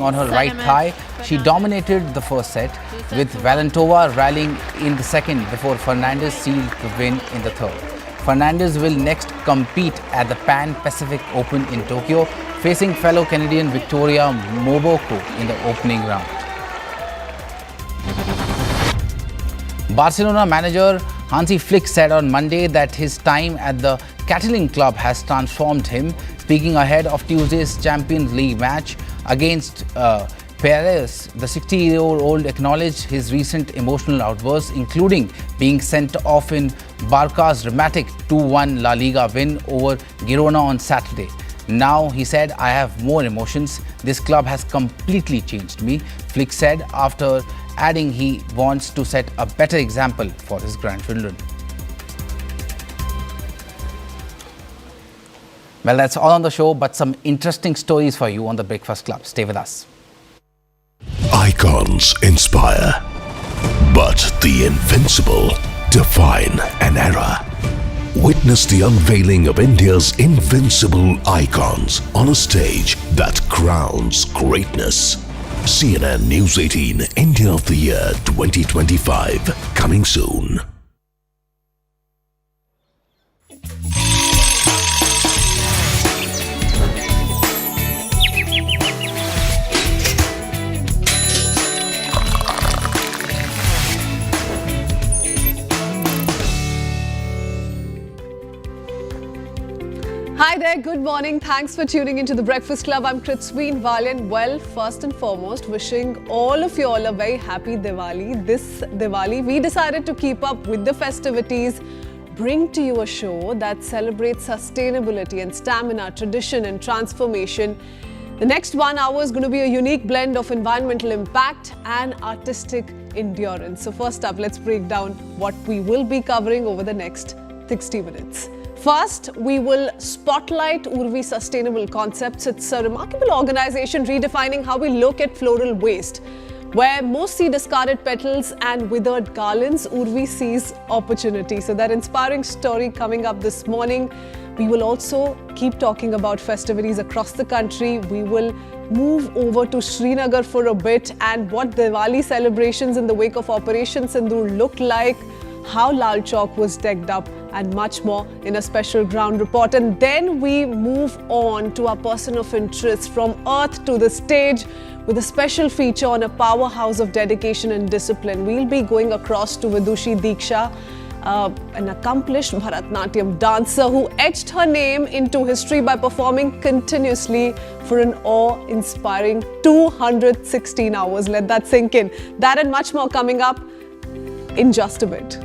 On her right thigh, she dominated the first set, with Valentova rallying in the second before Fernandez sealed the win in the third. Fernandez will next compete at the Pan Pacific Open in Tokyo, facing fellow Canadian Victoria Moboko in the opening round. Barcelona manager Hansi Flick said on Monday that his time at the Catalan club has transformed him. Speaking ahead of Tuesday's Champions League match against Paris, the 60-year-old acknowledged his recent emotional outbursts, including being sent off in Barca's dramatic 2-1 La Liga win over Girona on Saturday. Now, he said, I have more emotions. This club has completely changed me, Flick said, after adding he wants to set a better example for his grandchildren. Well, that's all on the show, but some interesting stories for you on the Breakfast Club. Stay with us. Icons inspire, but the invincible define an era. Witness the unveiling of India's invincible icons on a stage that crowns greatness. CNN News 18 India of the Year 2025 coming soon. Hi there, good morning. Thanks for tuning into the Breakfast Club. I'm Kritsween Valian. Well, first and foremost, wishing all of you all a very happy Diwali. This Diwali, we decided to keep up with the festivities, bring to you a show that celebrates sustainability and stamina, tradition and transformation. The next 1 hour is going to be a unique blend of environmental impact and artistic endurance. So first up, let's break down what we will be covering over the next 60 minutes. First, we will spotlight Urvi Sustainable Concepts. It's a remarkable organization redefining how we look at floral waste. Where most see discarded petals and withered garlands, Urvi sees opportunity. So that inspiring story coming up this morning. We will also keep talking about festivities across the country. We will move over to Srinagar for a bit and what Diwali celebrations in the wake of Operation Sindoor looked like, how Lal Chowk was decked up, and much more in a special ground report. And then we move on to our person of interest, from earth to the stage, with a special feature on a powerhouse of dedication and discipline. We'll be going across to Vidushi Diksha, an accomplished Bharatnatyam dancer who etched her name into history by performing continuously for an awe-inspiring 216 hours. Let that sink in. That and much more coming up in just a bit.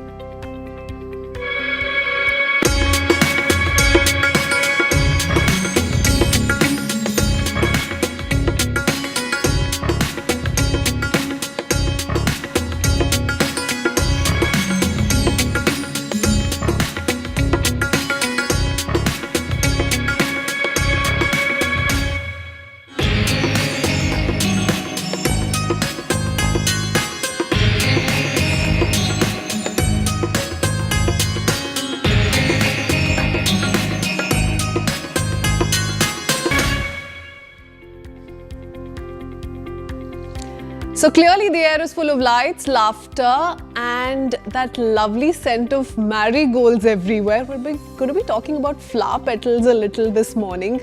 So clearly the air is full of lights, laughter and that lovely scent of marigolds everywhere. We're going to be talking about flower petals a little this morning.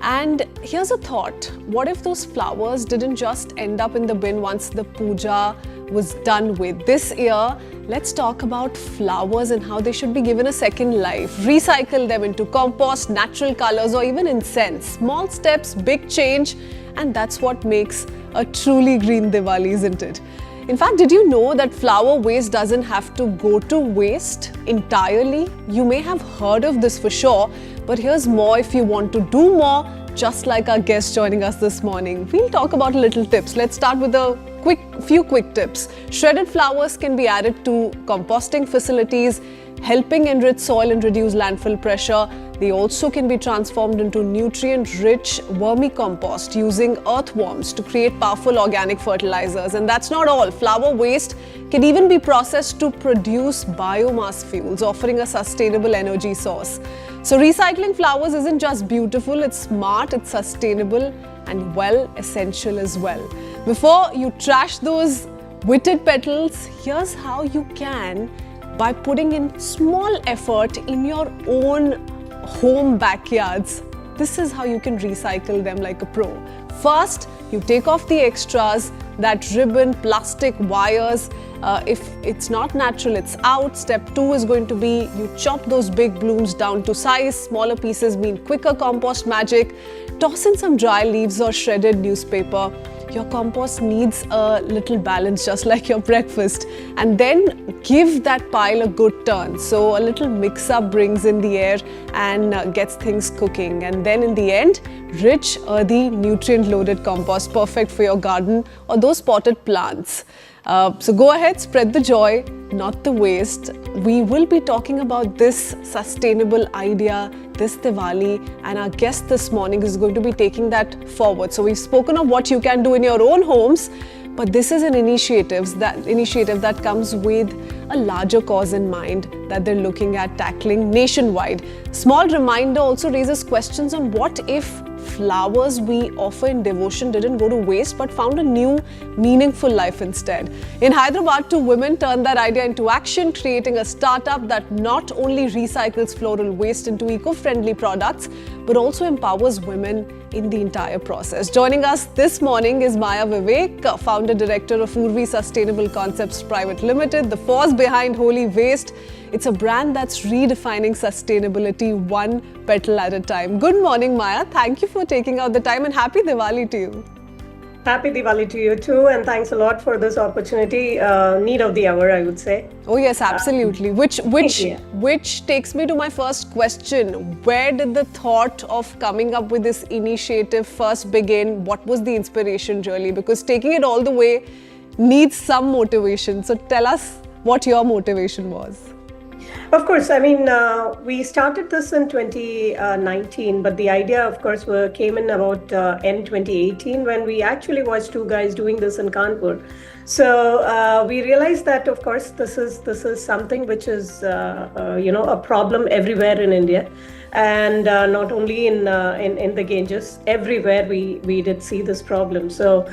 And here's a thought. What if those flowers didn't just end up in the bin once the puja was done with? This year, let's talk about flowers and how they should be given a second life. Recycle them into compost, natural colors or even incense. Small steps, big change. And that's what makes a truly green Diwali, isn't it? In fact, did you know that flower waste doesn't have to go to waste entirely? You may have heard of this for sure, but here's more if you want to do more, just like our guest joining us this morning. We'll talk about little tips. Let's start with a few quick tips. Shredded flowers can be added to composting facilities, helping enrich soil and reduce landfill pressure. They also can be transformed into nutrient-rich vermicompost using earthworms to create powerful organic fertilizers. And that's not all. Flower waste can even be processed to produce biomass fuels, offering a sustainable energy source. So recycling flowers isn't just beautiful, it's smart, it's sustainable, and essential as well. Before you trash those witted petals, here's how you can, by putting in small effort in your own home backyards. This is how you can recycle them like a pro. First, you take off the extras, that ribbon, plastic, wires. If it's not natural, it's out. Step 2 is going to be you chop those big blooms down to size. Smaller pieces mean quicker compost magic. Toss in some dry leaves or shredded newspaper. Your compost needs a little balance, just like your breakfast. And then give that pile a good turn. So a little mix-up brings in the air and gets things cooking. And then in the end, rich, earthy, nutrient-loaded compost, perfect for your garden or those potted plants. So go ahead, spread the joy, not the waste. We will be talking about this sustainable idea this Diwali, and our guest this morning is going to be taking that forward. So we've spoken of what you can do in your own homes, but this is an initiative that comes with a larger cause in mind that they're looking at tackling nationwide. Small reminder also raises questions on what if flowers we offer in devotion didn't go to waste but found a new, meaningful life instead. In Hyderabad, 2 women turned that idea into action, creating a startup that not only recycles floral waste into eco-friendly products but also empowers women in the entire process. Joining us this morning is Maya Vivek, founder director of Urvi Sustainable Concepts Private Limited, the force behind Holy Waste. It's a brand that's redefining sustainability one petal at a time. Good morning, Maya. Thank you for taking out the time and happy Diwali to you. Happy Diwali to you too, and thanks a lot for this opportunity. Need of the hour, I would say. Oh yes, absolutely. Which takes me to my first question. Where did the thought of coming up with this initiative first begin? What was the inspiration really? Because taking it all the way needs some motivation. So tell us what your motivation was. Of course, I mean, we started this in 2019, but the idea, of course, came in about end 2018 when we actually watched 2 guys doing this in Kanpur. So we realized that, of course, this is something which is, a problem everywhere in India. And not only in the Ganges, everywhere we did see this problem. So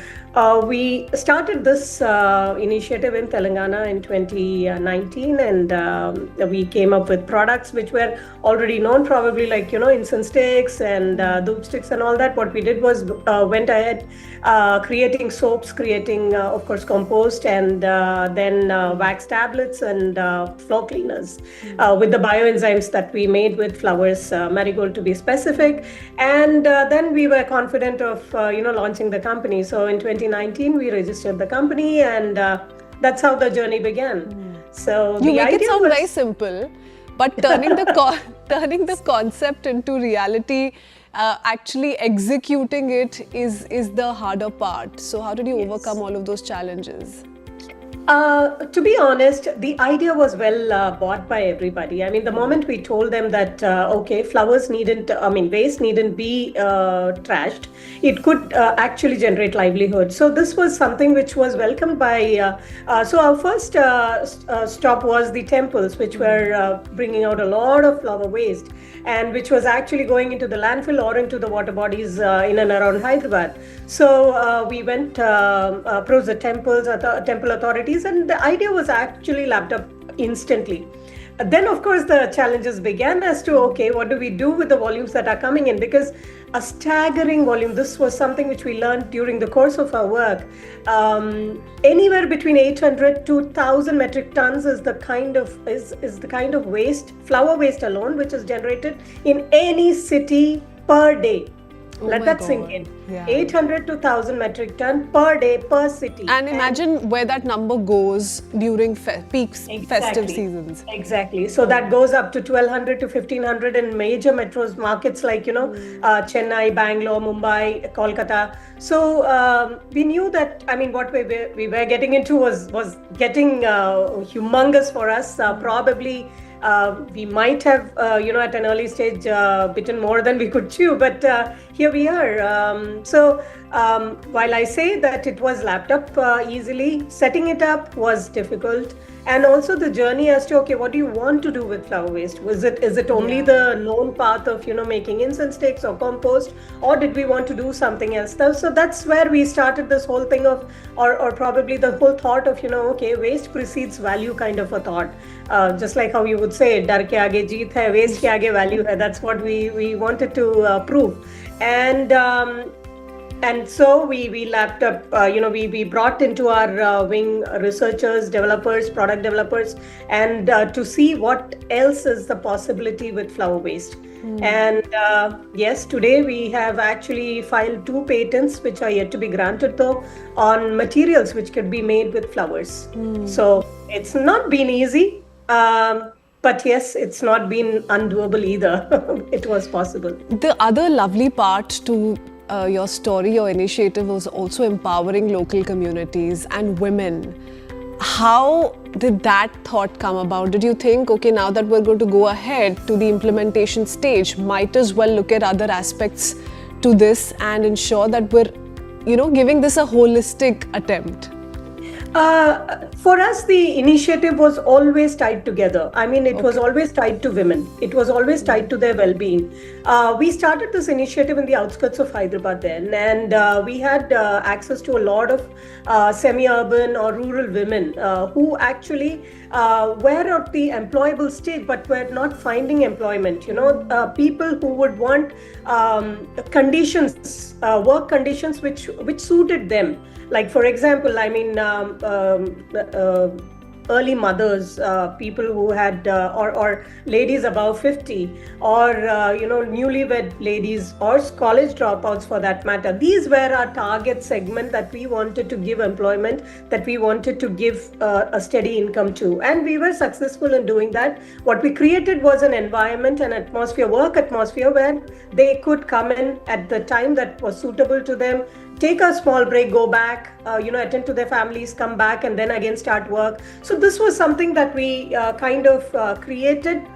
we started this initiative in Telangana in 2019, and we came up with products which were already known, probably like incense sticks and dhoop sticks and all that. What we did was went ahead creating soaps, creating of course compost, and then wax tablets and floor cleaners with the bioenzymes that we made with flowers. Marigold to be specific, and then we were confident of launching the company. So in 2019 we registered the company, and that's how the journey began. So you make it sound very simple, but turning the concept into reality, actually executing it is the harder part. So how did you overcome all of those challenges? To be honest, the idea was well bought by everybody. I mean, the moment we told them that, waste needn't be trashed, it could actually generate livelihood. So this was something which was welcomed by, so our first stop was the temples, which were bringing out a lot of flower waste, and which was actually going into the landfill or into the water bodies in and around Hyderabad. So we went, approached the temple authorities, and the idea was actually lapped up instantly. Then, of course, the challenges began as to, okay, what do we do with the volumes that are coming in? Because a staggering volume, this was something which we learned during the course of our work. Anywhere between 800 to 1,000 metric tons is the kind of waste, flower waste alone, which is generated in any city per day. Let that sink in. Yeah. 800 to 1,000 metric ton per day per city. And imagine where that number goes during peak festive seasons. Exactly. So that goes up to 1,200 to 1,500 in major metros markets like, Chennai, Bangalore, Mumbai, Kolkata. So we knew that, what we were getting into was getting humongous for us. Probably We might have, at an early stage, bitten more than we could chew, but here we are. While I say that it was lapped up easily, setting it up was difficult. And also the journey as to, okay, what do you want to do with flower waste? Is it only the known path of, making incense sticks or compost, or did we want to do something else? So that's where we started this whole thing of, or probably the whole thought of, okay, waste precedes value kind of a thought. Just like how you would say, dar ke aage jeet hai, waste ke aage value hai. That's what we wanted to prove. And so we lapped up, we brought into our wing researchers, developers, product developers, and to see what else is the possibility with flower waste. And yes, today we have actually filed 2 patents, which are yet to be granted though, on materials which could be made with flowers. So it's not been easy. But yes, it's not been undoable either. It was possible. The other lovely part to your story, your initiative was also empowering local communities and women. How did that thought come about? Did you think, okay, now that we're going to go ahead to the implementation stage, might as well look at other aspects to this and ensure that we're, giving this a holistic attempt? For us, the initiative was always tied together. I mean, it was always tied to women. It was always tied to their well-being. We started this initiative in the outskirts of Hyderabad then, and we had access to a lot of semi-urban or rural women who actually were at the employable stage but were not finding employment. People who would want conditions, work conditions which suited them. Like, for example, I mean, early mothers, people who had, or ladies above 50, or, newlywed ladies, or college dropouts for that matter. These were our target segment that we wanted to give employment, that we wanted to give a steady income to. And we were successful in doing that. What we created was an environment, an atmosphere, work atmosphere, where they could come in at the time that was suitable to them, take a small break, go back, attend to their families, come back, and then again start work. So this was something that we kind of created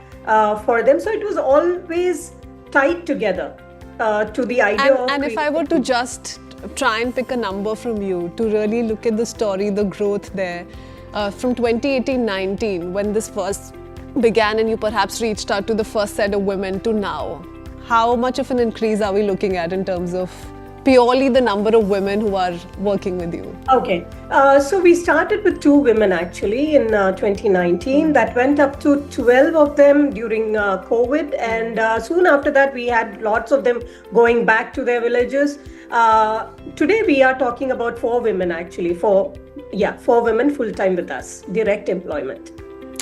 for them. So it was always tied together to the idea of... And if I were to just try and pick a number from you to really look at the story, the growth there, from 2018-19, when this first began and you perhaps reached out to the first set of women to now, how much of an increase are we looking at in terms of purely the number of women who are working with you? Okay, so we started with 2 women actually in 2019. That went up to 12 of them during COVID, and soon after that we had lots of them going back to their villages. Today we are talking about 4 women actually, 4 women full-time with us, direct employment.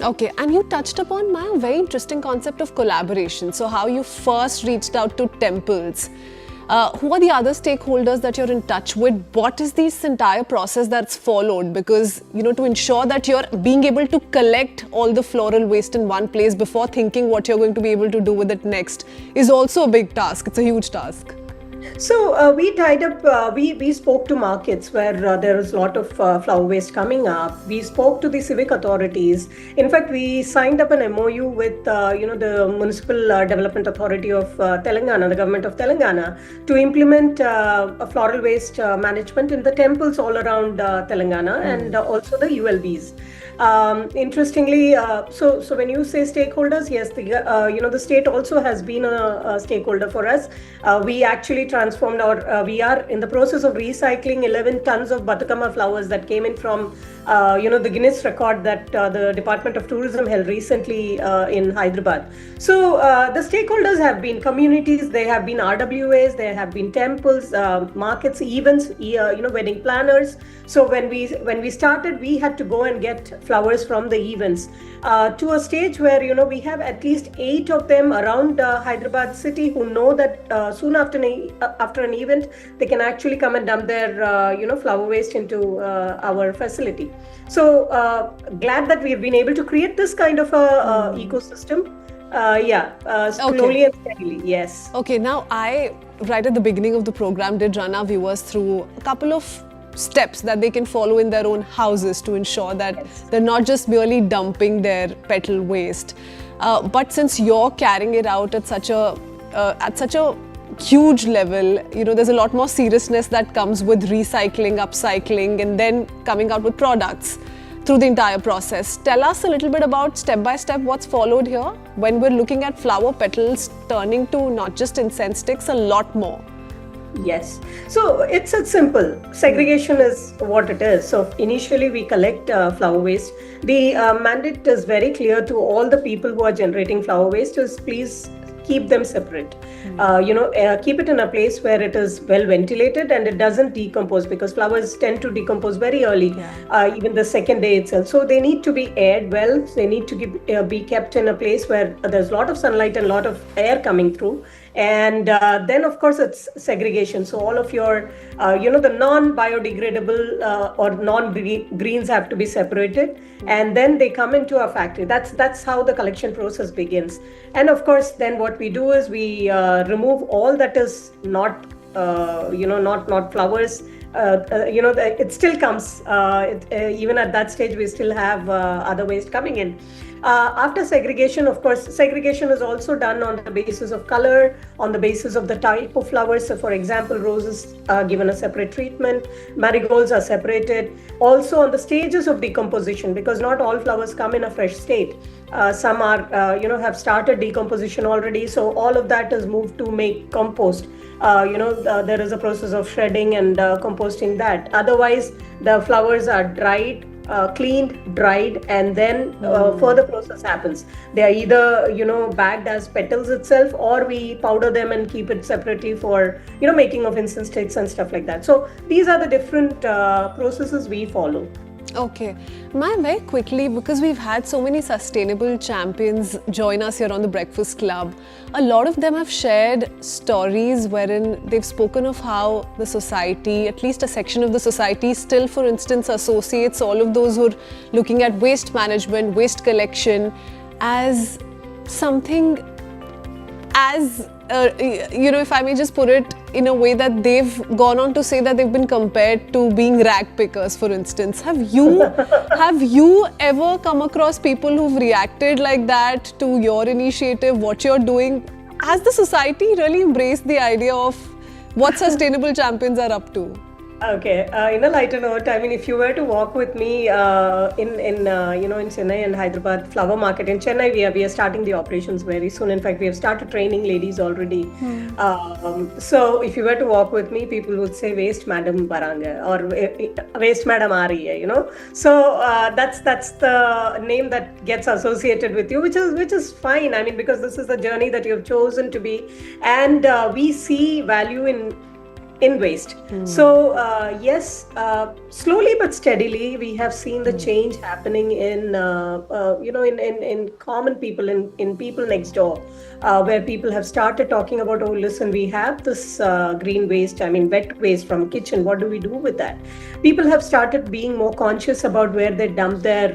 Okay, and you touched upon my very interesting concept of collaboration. So how you first reached out to temples. Who are the other stakeholders that you're in touch with? What is this entire process that's followed? Because, to ensure that you're being able to collect all the floral waste in one place before thinking what you're going to be able to do with it next is also a big task. It's a huge task. So we tied up, we spoke to markets where there is a lot of flower waste coming up. We spoke to the civic authorities. In fact, we signed up an MOU with, the Municipal Development Authority of Telangana, the government of Telangana, to implement a floral waste management in the temples all around Telangana and also the ULBs. Interestingly, so when you say stakeholders, yes, the state also has been a stakeholder for us. We actually transformed we are in the process of recycling 11 tons of Batukama flowers that came in from, the Guinness record that the Department of Tourism held recently in Hyderabad. So the stakeholders have been communities, they have been RWAs, there have been temples, markets, events, wedding planners. So when we started, we had to go and get flowers from the events to a stage where, we have at least 8 of them around Hyderabad city who know that soon after an event, they can actually come and dump their, flower waste into our facility. So glad that we've been able to create this kind of a ecosystem. Slowly and steadily, yes. Okay, now I, right at the beginning of the program, did run our viewers through a couple of steps that they can follow in their own houses to ensure that they're not just merely dumping their petal waste. But since you're carrying it out at such a huge level, there's a lot more seriousness that comes with recycling, upcycling, and then coming out with products through the entire process. Tell us a little bit about step by step what's followed here when we're looking at flower petals turning to not just incense sticks, a lot more. Yes. So it's simple. Segregation is what it is. So initially we collect flower waste. The mandate is very clear to all the people who are generating flower waste is please keep them separate. Keep it in a place where it is well ventilated and it doesn't decompose, because flowers tend to decompose very early, even the second day itself. So they need to be aired well. They need to be kept in a place where there's a lot of sunlight and a lot of air coming through. And then, of course, it's segregation. So all of your, the non-biodegradable or non-greens have to be separated, and then they come into a factory. That's how the collection process begins. And of course, then what we do is we remove all that is not, not flowers. It still comes. Even at that stage, we still have other waste coming in. After segregation, of course, segregation is also done on the basis of color, on the basis of the type of flowers. So, for example, roses are given a separate treatment, marigolds are separated. Also on the stages of decomposition, because not all flowers come in a fresh state. Some are, have started decomposition already. So all of that is moved to make compost. There is a process of shredding and composting that. Otherwise, the flowers are dried, cleaned, dried, and then further process happens. They are either bagged as petals itself, or we powder them and keep it separately for making of incense sticks and stuff like that. So these are the different processes we follow. Okay. Ma'am, very quickly, because we've had so many sustainable champions join us here on the Breakfast Club, a lot of them have shared stories wherein they've spoken of how the society, at least a section of the society, still, for instance, associates all of those who are looking at waste management, waste collection as something as, if I may just put it in a way that they've gone on to say that they've been compared to being rag pickers, for instance. Have you ever come across people who've reacted like that to your initiative, what you're doing? Has the society really embraced the idea of what sustainable champions are up to? Okay, in a lighter note, I mean, if you were to walk with me in Chennai and Hyderabad flower market. In Chennai, we are starting the operations very soon. In fact, we have started training ladies already. So if you were to walk with me, people would say waste madam baranga or waste madam aa rahi hai, So that's the name that gets associated with you, which is fine. I mean, because this is the journey that you have chosen to be, and we see value in waste. So yes, slowly but steadily we have seen the change happening in in common people, in people next door, where people have started talking about, oh listen, we have this green waste, I mean wet waste from kitchen, what do we do with that? People have started being more conscious about where they dump their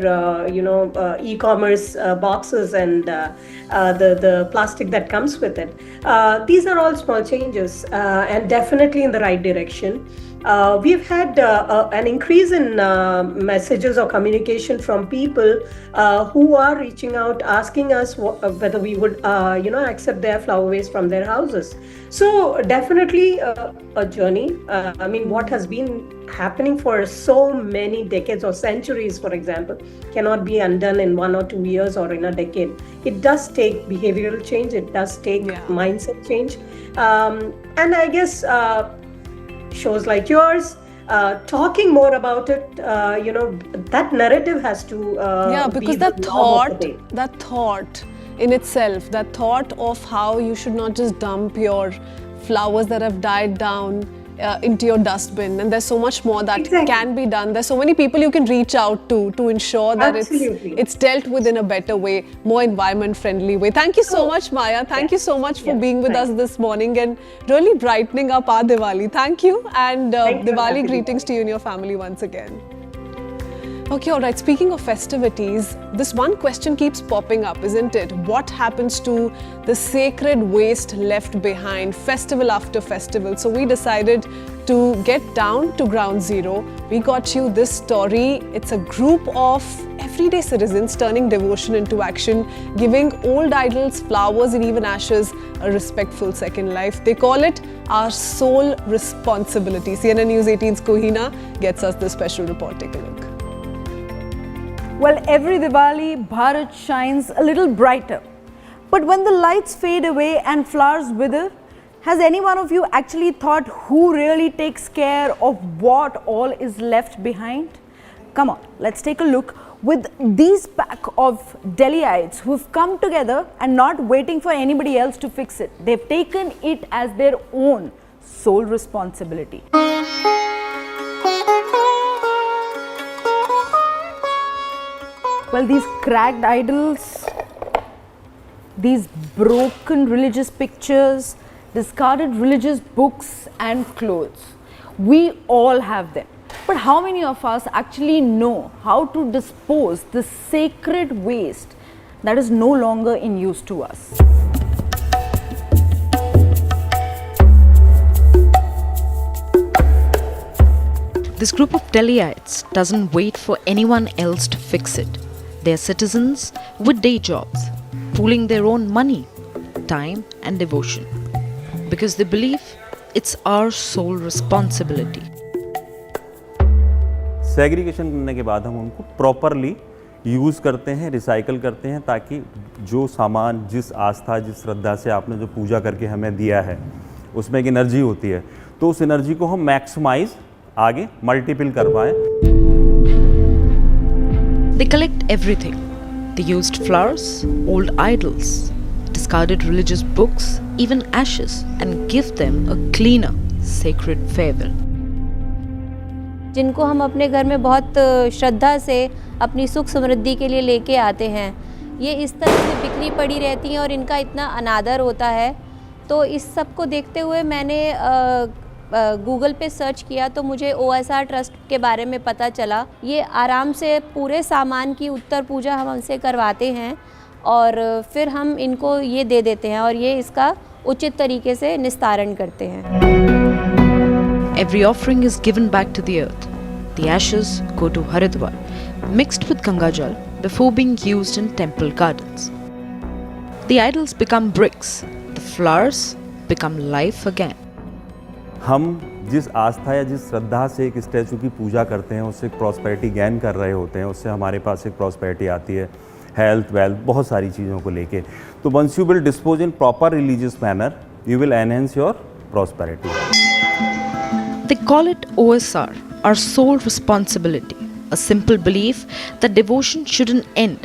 e-commerce boxes and the plastic that comes with it. These are all small changes, and definitely in the right direction. We've had an increase in messages or communication from people who are reaching out, asking us whether we would, accept their flower waste from their houses. So definitely a journey. I mean, what has been happening for so many decades or centuries, for example, cannot be undone in 1 or 2 years or in a decade. It does take behavioral change. It does take mindset change. And I guess shows like yours, talking more about it, that narrative has to because that thought in itself, that thought of how you should not just dump your flowers that have died down into your dustbin, and there's so much more that can be done. There's so many people you can reach out to ensure that it's dealt with in a better way, more environment friendly way. Thank you so much, Maya. Thank you so much for being with us this morning and really brightening up our Diwali. Thank you, and Diwali greetings to you and your family once again. Okay, all right. Speaking of festivities, this one question keeps popping up, isn't it? What happens to the sacred waste left behind, festival after festival? So we decided to get down to ground zero. We got you this story. It's a group of everyday citizens turning devotion into action, giving old idols, flowers and even ashes a respectful second life. They call it our sole responsibility. CNN News 18's Kohina gets us this special report. Take a look. Well, every Diwali, Bharat shines a little brighter. But when the lights fade away and flowers wither, has any one of you actually thought who really takes care of what all is left behind? Come on, let's take a look with these pack of Delhiites who've come together and not waiting for anybody else to fix it. They've taken it as their own sole responsibility. Well, these cracked idols, these broken religious pictures, discarded religious books and clothes, we all have them. But how many of us actually know how to dispose the sacred waste that is no longer in use to us? This group of Delhiites doesn't wait for anyone else to fix it. They're citizens with day jobs, pooling their own money, time and devotion, because they believe it's our sole responsibility. Segregation करने के बाद हम उनको properly use करते हैं, recycle करते हैं, ताकि जो सामान, जिस आस्था, जिस श्रद्धा से आपने जो पूजा करके हमें दिया है, उसमें एक एनर्जी होती है, तो उस एनर्जी को हम मैक्सिमाइज आगे मल्टीपल कर पाएँ. They collect everything. The used flowers, old idols, discarded religious books, even ashes, and give them a cleaner, sacred farewell. जिनको हम अपने घर में बहुत श्रद्धा से अपनी सुख समृद्धि के लिए लेके आते हैं, ये इस तरह से बिखरी पड़ी रहती हैं और इनका इतना अनादर होता है. तो इस सब को देखते हुए मैंने गूगल पे सर्च किया तो मुझे OSR ट्रस्ट के बारे में पता चला. ये आराम से पूरे सामान की उत्तर पूजा हम उनसे करवाते हैं और फिर हम इनको ये दे देते हैं और ये इसका उचित तरीके से निस्तारण करते हैं. Every offering is given back to the earth. The ashes go to Haridwar, mixed with Ganga Jal before being used in temple gardens. The idols become bricks. The flowers become life again. हम जिस आस्था या जिस श्रद्धा से एक statue की पूजा करते हैं, उससे एक प्रॉस्पेरिटी गेन कर रहे होते हैं, उससे हमारे पास एक प्रॉस्पेरिटी आती है, हेल्थ, वेल्थ, बहुत सारी चीज़ों को लेके. तो once you will dispose in proper religious manner, you will enhance your prosperity. They call it OSR, our sole responsibility, a simple belief that devotion shouldn't end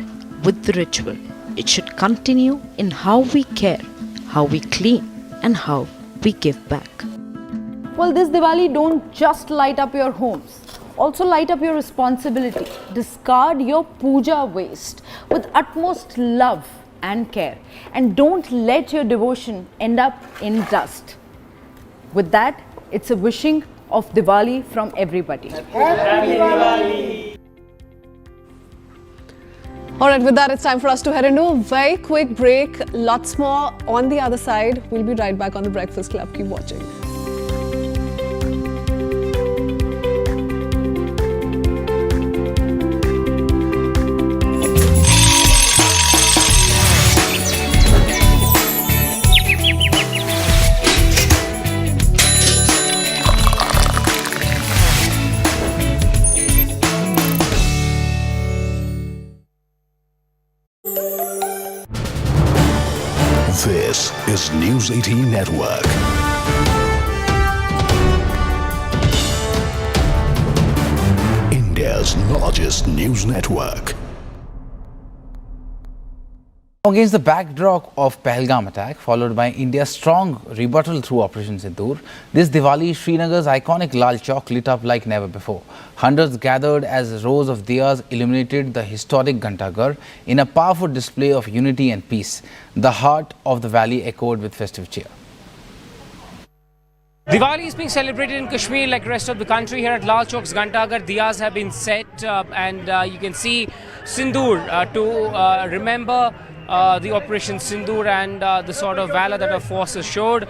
with the ritual. It should continue in how we care, how we clean, and how we give back. Well, this Diwali, don't just light up your homes. Also light up your responsibility. Discard your puja waste with utmost love and care. And don't let your devotion end up in dust. With that, it's a wishing of Diwali from everybody. Happy Diwali! Alright, with that, it's time for us to head into a very quick break. Lots more on the other side. We'll be right back on The Breakfast Club. Keep watching. This is News 18 Network. India's largest news network. Against the backdrop of Pahalgam attack, followed by India's strong rebuttal through Operation Sindoor, this Diwali, Srinagar's iconic Lal Chowk lit up like never before. Hundreds gathered as rows of diyas illuminated the historic Ghantaghar in a powerful display of unity and peace. The heart of the valley echoed with festive cheer. Diwali is being celebrated in Kashmir like the rest of the country. Here at Lal Chowk's Ghantaghar, diyas have been set and you can see Sindoor to remember the Operation Sindoor and the sort of valor that our forces showed.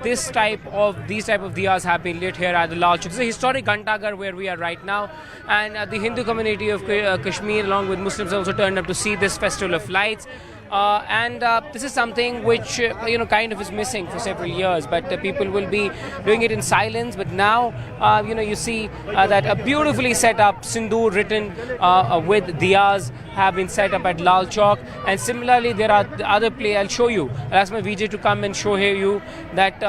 These type of diyas have been lit here at the Lal Chowk. It's a historic Ghantaghar where we are right now, and the Hindu community of Kashmir along with Muslims also turned up to see this festival of lights. This is something which kind of is missing for several years, but people will be doing it in silence. But now you see that a beautifully set up Sindoor written with diyas have been set up at Lal Chowk, and similarly there are the other play. I'll show you. I'll ask my VJ to come and show you that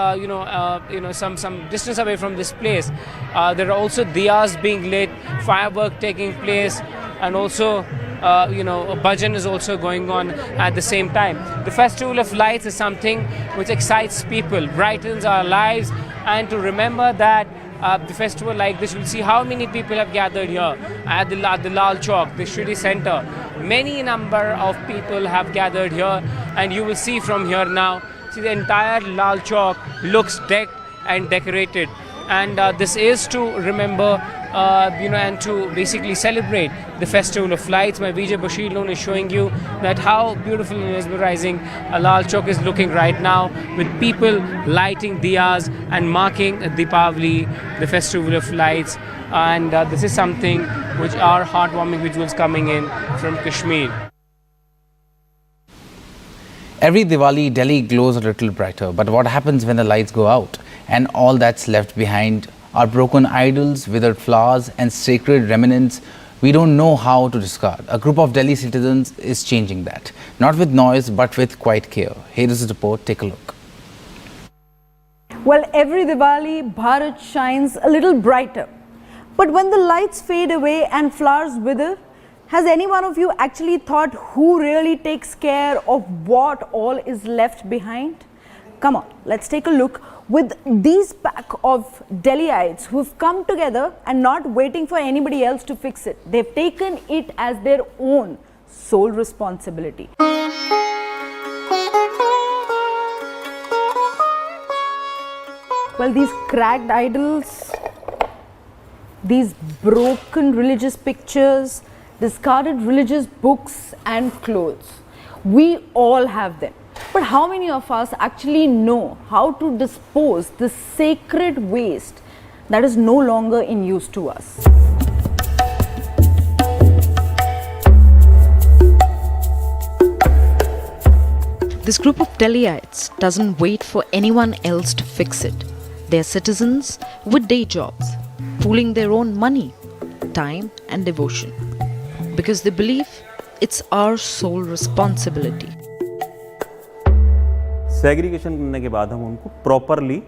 some distance away from this place there are also diyas being lit, firework taking place, and also a bhajan is also going on at the same time. The Festival of Lights is something which excites people, brightens our lives, and to remember that the festival like this, you'll see how many people have gathered here at the Lal Chowk, the Shri Center. Many number of people have gathered here, and you will see from here now, see the entire Lal Chowk looks decked and decorated. And this is to remember and to basically celebrate the Festival of Lights. My VJ Bashir Loan is showing you that how beautiful and mesmerizing Lal Chowk is looking right now, with people lighting diyas and marking Deepavali, the Festival of Lights. And this is something which are heartwarming visuals coming in from Kashmir. Every Diwali, Delhi glows a little brighter. But what happens when the lights go out and all that's left behind are broken idols, withered flowers and sacred remnants we don't know how to discard? A group of Delhi citizens is changing that. Not with noise, but with quiet care. Here is the report. Take a look. Well, every Diwali, Bharat shines a little brighter. But when the lights fade away and flowers wither, has any one of you actually thought who really takes care of what all is left behind? Come on, let's take a look with these pack of Delhiites who've come together and not waiting for anybody else to fix it. They've taken it as their own sole responsibility. Well, these cracked idols, these broken religious pictures, discarded religious books and clothes, we all have them. But how many of us actually know how to dispose this sacred waste that is no longer in use to us? This group of Delhiites doesn't wait for anyone else to fix it. They are citizens with day jobs, pooling their own money, time and devotion, because they believe it's our sole responsibility. Segregation करने के बाद हम उनको properly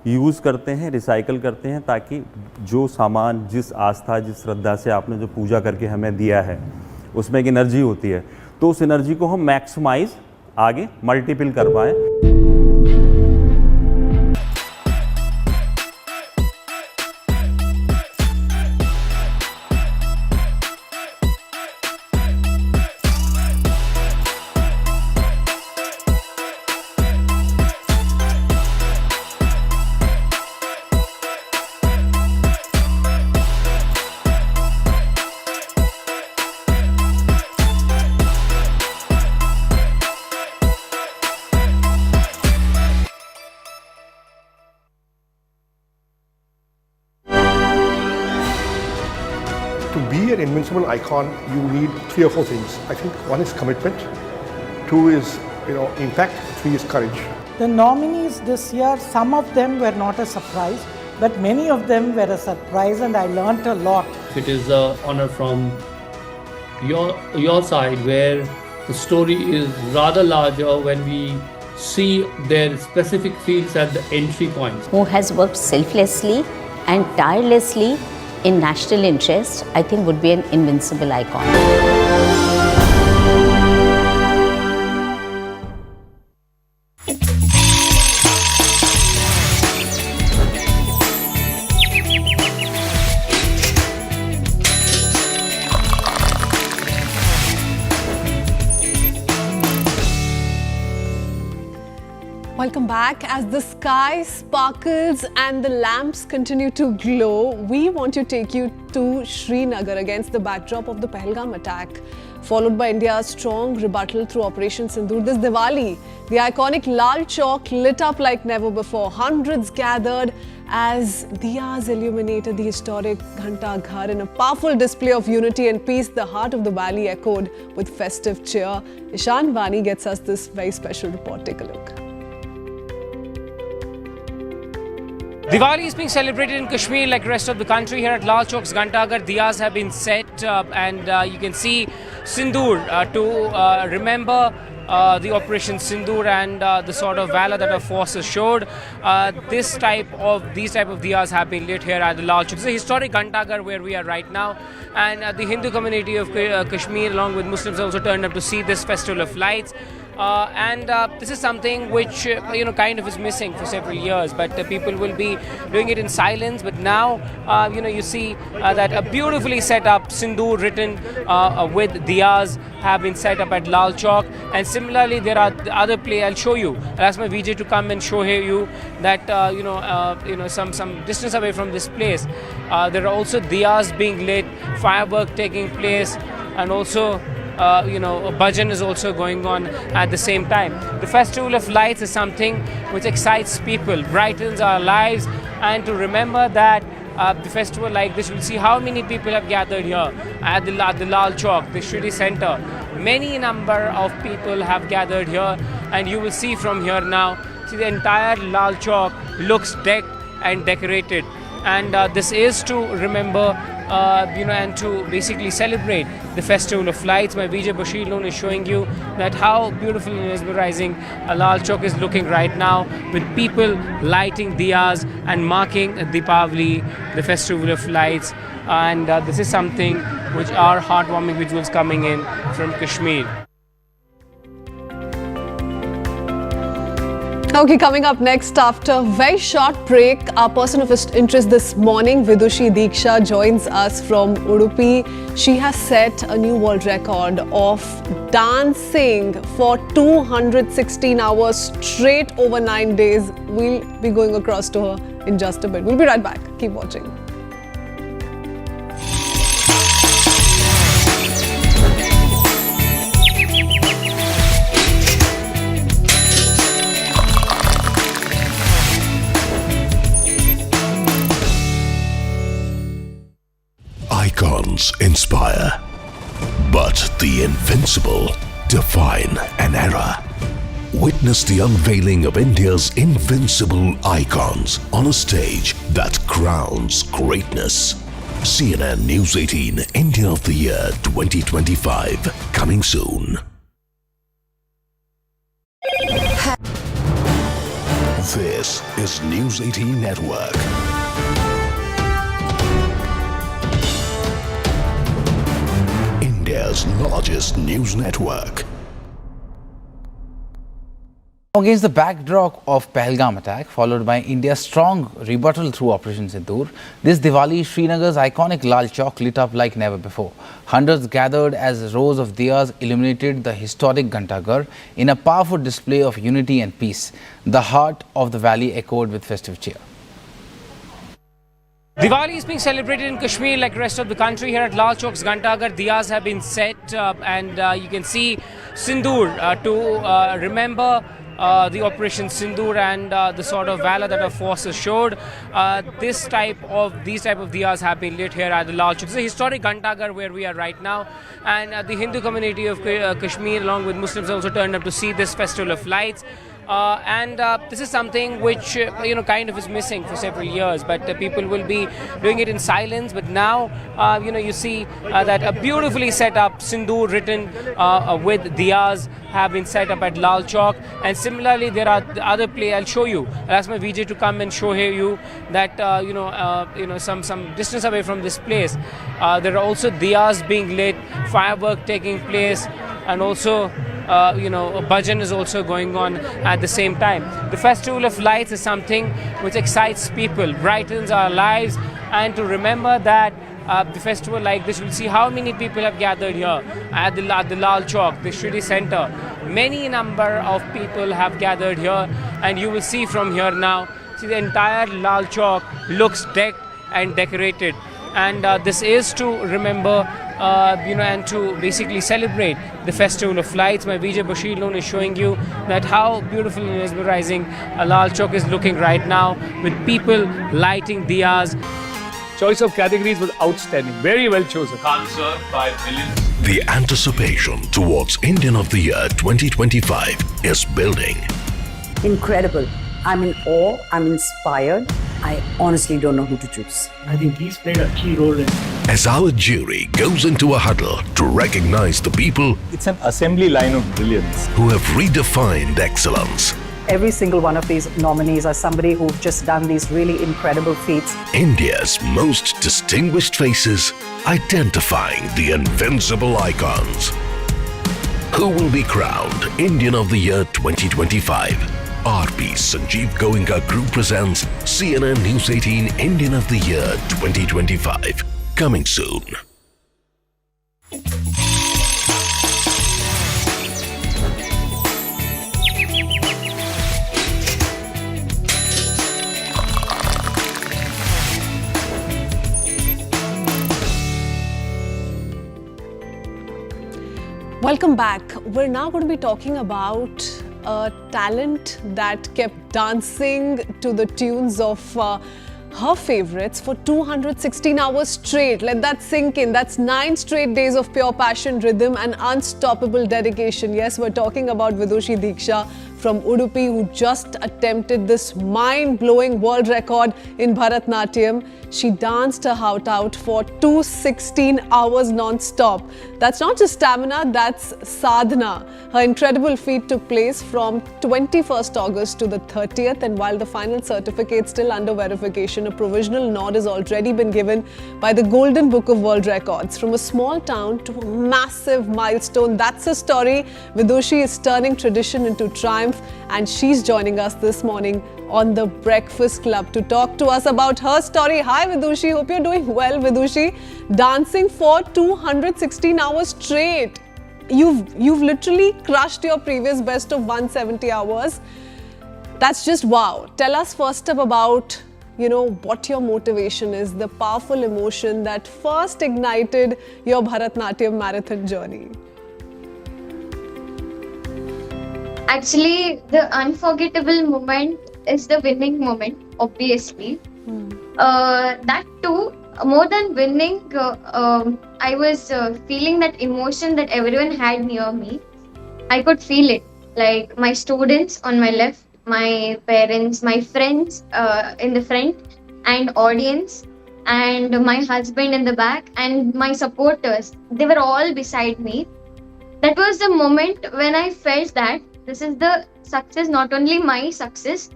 use करते हैं, recycle करते हैं, ताकि जो सामान, जिस आस्था, जिस श्रद्धा से आपने जो पूजा करके हमें दिया है, उसमें एक एनर्जी होती है, तो उस एनर्जी को हम मैक्सिमाइज आगे मल्टीपल कर पाएँ. To be an invincible icon, you need 3 or 4 things. I think 1 is commitment, 2 is impact, 3 is courage. The nominees this year, some of them were not a surprise, but many of them were a surprise, and I learnt a lot. It is an honor from your side, where the story is rather larger when we see their specific fields at the entry points. Who has worked selflessly and tirelessly in national interest, I think would be an invincible icon. While welcome back. As the sky sparkles and the lamps continue to glow, we want to take you to Srinagar against the backdrop of the Pahalgam attack, followed by India's strong rebuttal through Operation Sindoor. This Diwali, the iconic Lal Chowk lit up like never before. Hundreds gathered as diyas illuminated the historic Ghanta Ghar in a powerful display of unity and peace. The heart of the valley echoed with festive cheer. Ishan Vani gets us this very special report. Take a look. Diwali is being celebrated in Kashmir like the rest of the country. Here at Lal Chowk's Ghanta Ghar, diyas have been set and you can see Sindoor to remember the Operation Sindoor and the sort of valor that our forces showed. These type of diyas have been lit here at the Lal Chowk. It's a historic Ghanta Ghar where we are right now, and the Hindu community of Kashmir along with Muslims also turned up to see this festival of lights. This is something which kind of is missing for several years, but people will be doing it in silence. But now you see that a beautifully set up Sindoor written with diyas have been set up at Lal Chowk, and similarly there are the other play. I'll show you. I'll ask my VJ to come and show you that some distance away from this place there are also diyas being lit, firework taking place, and also bhajan is also going on at the same time. The Festival of Lights is something which excites people, brightens our lives, and to remember that the festival like this, you'll see how many people have gathered here at the Lal Chowk, the Shri Center. Many number of people have gathered here, and you will see from here now, see the entire Lal Chowk looks decked and decorated. And this is to remember and to basically celebrate the Festival of Lights. My VJ Bashir Loon is showing you that how beautiful and mesmerizing Lal Chowk is looking right now, with people lighting diyas and marking Deepavali, the Festival of Lights. And this is something which are heartwarming visuals coming in from Kashmir. Okay, coming up next after a very short break, our person of interest this morning, Vidushi Diksha, joins us from Udupi. She has set a new world record of dancing for 216 hours straight over 9 days. We'll be going across to her in just a bit. We'll be right back. Keep watching. Icons inspire, but the invincible define an era. Witness the unveiling of India's invincible icons on a stage that crowns greatness. CNN News 18 India of the Year 2025 coming soon. This is News 18 Network. India's largest news network. Against the backdrop of Pahalgam attack, followed by India's strong rebuttal through Operation Sindoor, this Diwali, Srinagar's iconic Lal Chowk lit up like never before. Hundreds gathered as rows of diyas illuminated the historic Ghanta Ghar in a powerful display of unity and peace. The heart of the valley echoed with festive cheer. Diwali is being celebrated in Kashmir like the rest of the country. Here at Lal Chowk's Ghanta Ghar, diyas have been set and you can see Sindoor to remember the Operation Sindoor and the sort of valor that our forces showed. These type of diyas have been lit here at the Lal Chowk. It's a historic Ghanta Ghar where we are right now, and the Hindu community of Kashmir along with Muslims also turned up to see this festival of lights. This is something which kind of is missing for several years, but people will be doing it in silence. But now you see that a beautifully set up Sindoor written with diyas have been set up at Lal Chowk, and similarly there are the other play. I'll show you. I'll ask my VJ to come and show you that some distance away from this place there are also diyas being lit, firework taking place, and also bhajan is also going on at the same time. The Festival of Lights is something which excites people, brightens our lives, and to remember that the festival like this, you'll see how many people have gathered here at the Lal Chowk, the Shri Center. Many number of people have gathered here, and you will see from here now, see the entire Lal Chowk looks decked and decorated. And this is to remember, and to basically celebrate the festival of lights. My Vijay Bashir Loan is showing you that how beautiful and mesmerizing Lal Chowk is looking right now, with people lighting diyas. Choice of categories was outstanding. Very well chosen. Answer 5 million. The anticipation towards Indian of the Year 2025 is building. Incredible. I'm in awe. I'm inspired. I honestly don't know who to choose. I think he's played a key role in. As our jury goes into a huddle to recognize the people, It's an assembly line of brilliance. who have redefined excellence. Every single one of these nominees are somebody who've just done these really incredible feats. India's most distinguished faces identifying the invincible icons. Who will be crowned Indian of the Year 2025? RP Sanjeev Goenka Group presents CNN News 18 Indian of the Year 2025. Coming soon. Welcome back. We're now going to be talking about a talent that kept dancing to the tunes of her favorites for 216 hours straight. Let that sink in. That's 9 straight days of pure passion, rhythm and unstoppable dedication. Yes, we're talking about Vidushi Diksha from Udupi, who just attempted this mind-blowing world record in Bharatnatyam. She danced her heart out for 216 hours non-stop. That's not just stamina, that's sadhana. Her incredible feat took place from 21st August to the 30th, and while the final certificate is still under verification, a provisional nod has already been given by the Golden Book of World Records. From a small town to a massive milestone, that's her story. Vidushi is turning tradition into triumph, and she's joining us this morning on the Breakfast Club to talk to us about her story. Hi Vidushi, hope you're doing well. Vidushi, dancing for 216 hours straight. You've literally crushed your previous best of 170 hours. That's just wow. Tell us first up about, what your motivation is, the powerful emotion that first ignited your Bharatnatyam marathon journey. Actually, the unforgettable moment is the winning moment, obviously. That too, more than winning, I was feeling that emotion that everyone had near me. I could feel it, like my students on my left, my parents, my friends in the front, and audience, and my husband in the back, and my supporters. They were all beside me. That was the moment when I felt that this is the success, not only my success,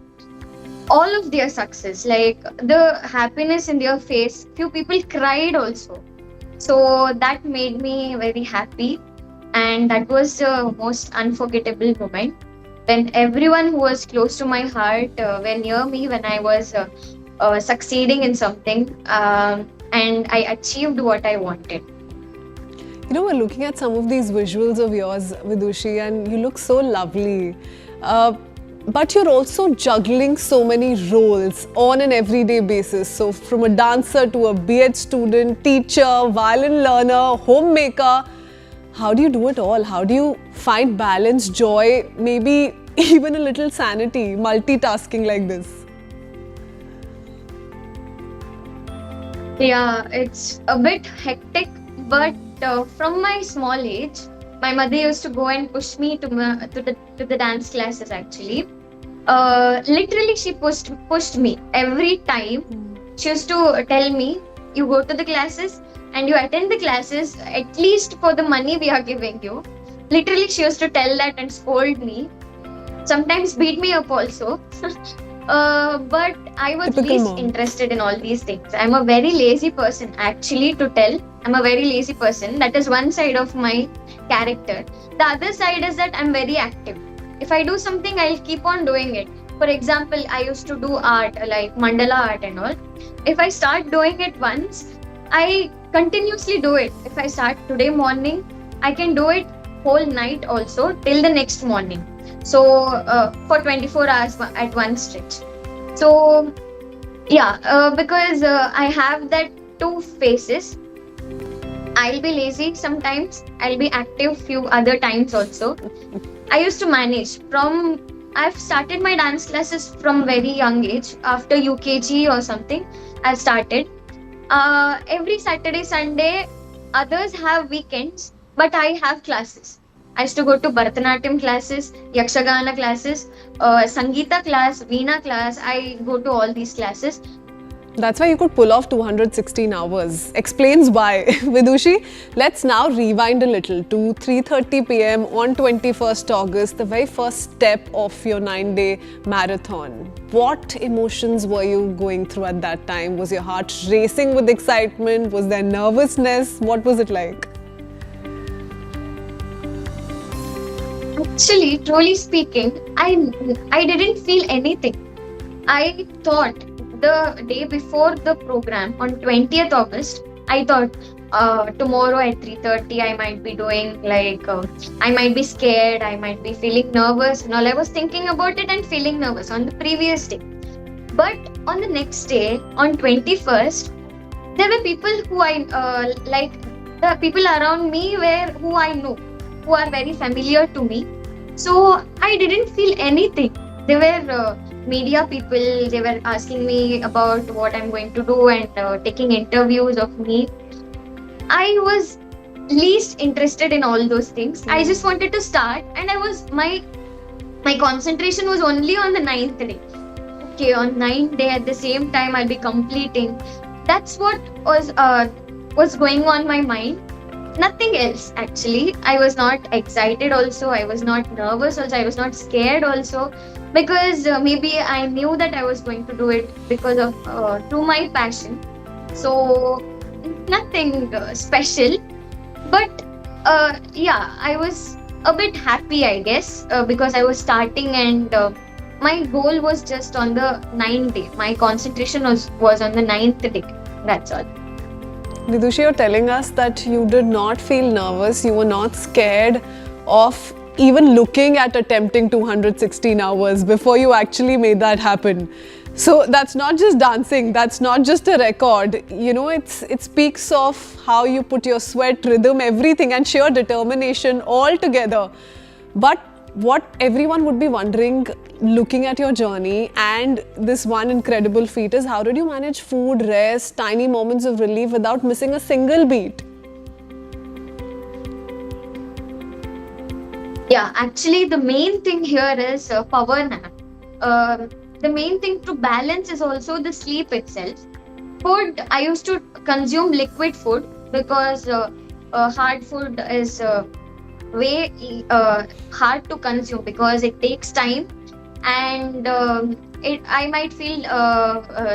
all of their success, like the happiness in their face. Few people cried also. So that made me very happy, and that was the most unforgettable moment when everyone who was close to my heart were near me when I was succeeding in something, and I achieved what I wanted. We're looking at some of these visuals of yours, Vidushi, and you look so lovely. But you're also juggling so many roles on an everyday basis. So from a dancer to a B.Ed student, teacher, violin learner, homemaker, how do you do it all? How do you find balance, joy, maybe even a little sanity, multitasking like this? Yeah, it's a bit hectic, but from my small age, my mother used to go and push me to the dance classes actually. Literally, she pushed me every time. She used to tell me, you go to the classes and you attend the classes, at least for the money we are giving you. Literally, she used to tell that and scold me. Sometimes beat me up also. But I was least interested in all these things. I'm a very lazy person, actually, to tell. I'm a very lazy person. That is one side of my character. The other side is that I'm very active. If I do something, I'll keep on doing it. For example, I used to do art, like mandala art and all. If I start doing it once, I continuously do it. If I start today morning, I can do it whole night also till the next morning. So for 24 hours at one stretch. So yeah, because I have that two phases. I'll be lazy sometimes, I'll be active few other times also. I used to manage I've started my dance classes from very young age. After UKG or something, I've started. Every Saturday, Sunday, others have weekends, but I have classes. I used to go to Bharatanatyam classes, Yakshagana classes, Sangeeta class, Veena class. I go to all these classes. That's why you could pull off 216 hours. Explains why. Vidushi, let's now rewind a little to 3:30 p.m. on 21st August, the very first step of your 9-day marathon. What emotions were you going through at that time? Was your heart racing with excitement? Was there nervousness? What was it like? Actually, truly speaking, I didn't feel anything. I thought the day before the program on 20th August, I thought tomorrow at 3:30 I might be doing I might be scared, I might be feeling nervous and all. I was thinking about it and feeling nervous on the previous day. But on the next day, on 21st, there were people who the people around me were who I know, who are very familiar to me. So I didn't feel anything. They were media people, they were asking me about what I'm going to do and taking interviews of me. I was least interested in all those things. I just wanted to start, and my concentration was only on the 9th day. Okay, on 9th day at the same time I'll be completing. That's what was going on my mind. Nothing else actually. I was not excited also, I was not nervous also, I was not scared also, because maybe I knew that I was going to do it because of to my passion. So nothing special, but yeah, I was a bit happy, I guess, because I was starting, and my goal was just on the 9th day. My concentration was on the 9th day. That's all. Vidushi, you're telling us that you did not feel nervous, you were not scared of even looking at attempting 216 hours before you actually made that happen. So that's not just dancing, that's not just a record. You know, it speaks of how you put your sweat, rhythm, everything, and sheer determination all together. But what everyone would be wondering, looking at your journey and this one incredible feat, is how did you manage food, rest, tiny moments of relief without missing a single beat? Yeah, actually the main thing here is power nap. The main thing to balance is also the sleep itself. Food, I used to consume liquid food because hard food is way hard to consume because it takes time, and I might feel